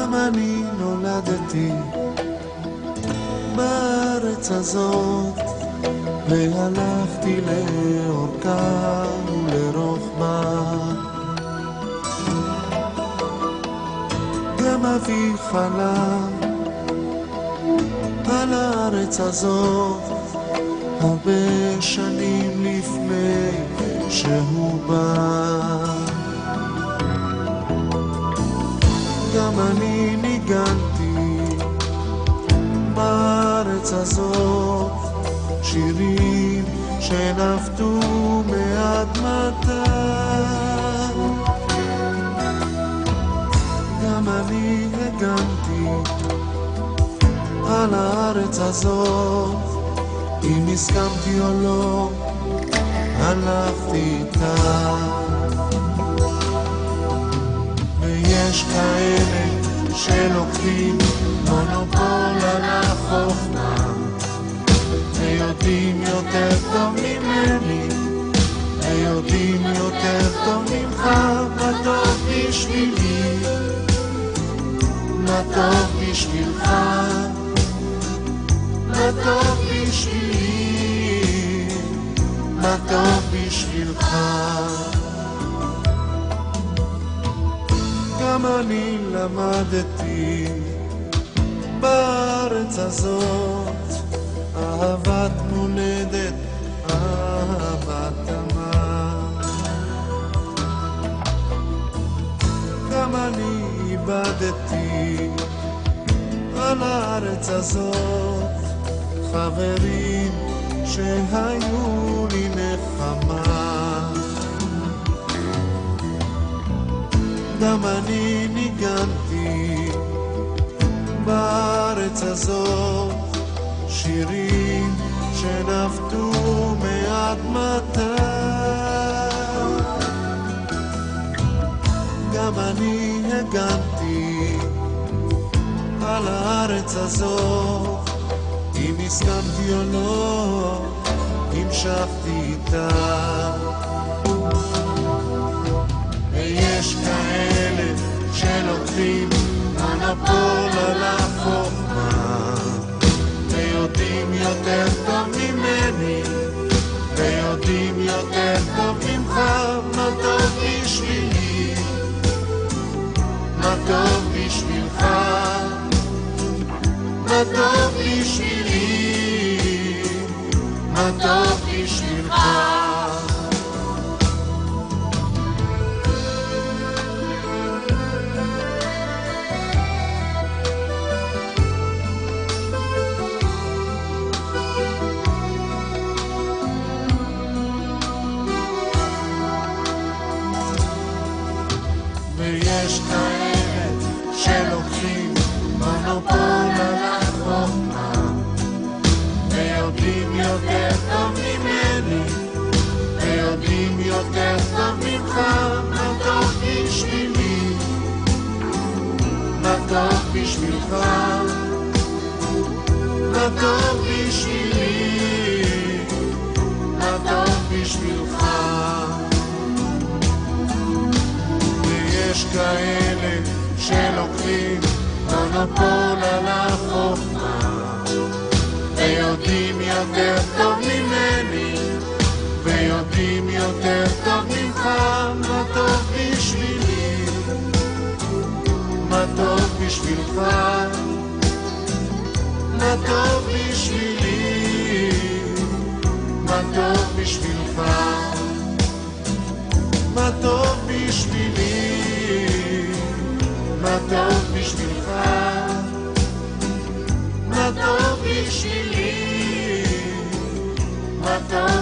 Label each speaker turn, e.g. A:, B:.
A: גם אני נולדתי בארץ הזאת, והלכתי לאורכה ולרוחבה. גם אבי חלם על הארץ הזאת הרבה שנים לפני שהוא בא. גם אני ניגנתי בארץ הזאת שירים שנפתו מאדמתה. גם אני הגנתי על הארץ הזאת, אם הסכמתי או לא, הלכתי איתה. ויש כאלה שלוקחים מונופול על החוכמה, ויודעים יותר טוב ממני, ויודעים יותר טוב ממך מה טוב בשבילי, מה טוב בשבילך, מה טוב בשבילי, מה טוב בשבילך. גם אני למדתי בארץ הזאת אהבת מולדת, אהבת אמה. גם אני איבדתי על הארץ הזאת חברים שהיו לי נחמה. גם אני ניגנתי בארץ הזאת שירים שנפתו מאדמתה. גם אני הגנתי על הארץ הזאת, אם הסכמתי או לא, המשכתי איתה. ויש כאלה שלוקחים מונופול על החוכמה, ויודעים יותר טוב ממני, ויודעים יותר טוב ממך מה טוב בשבילי, מה טוב בשבילך, מה טוב בשבילי, מה טוב בשבילך. ויש כאלה שלוקחים מונופול על החוכמה, ויודעים יותר טוב ממני, ויודעים יותר טוב ממך מה טוב בשבילי, מה טוב בשבילך, מה טוב בשבילי, מה טוב בשבילך. יש כאלה שלוקחים מונופול על החוכמה, ויודעים יותר טוב ממני, ויודעים יותר טוב ממך מה טוב בשבילי, מה טוב בשבילך, מה טוב בשבילי, מה טוב בשבילך, מה טוב בשבילי, מה טוב בשבילך, מה טוב בשבילי, מה טוב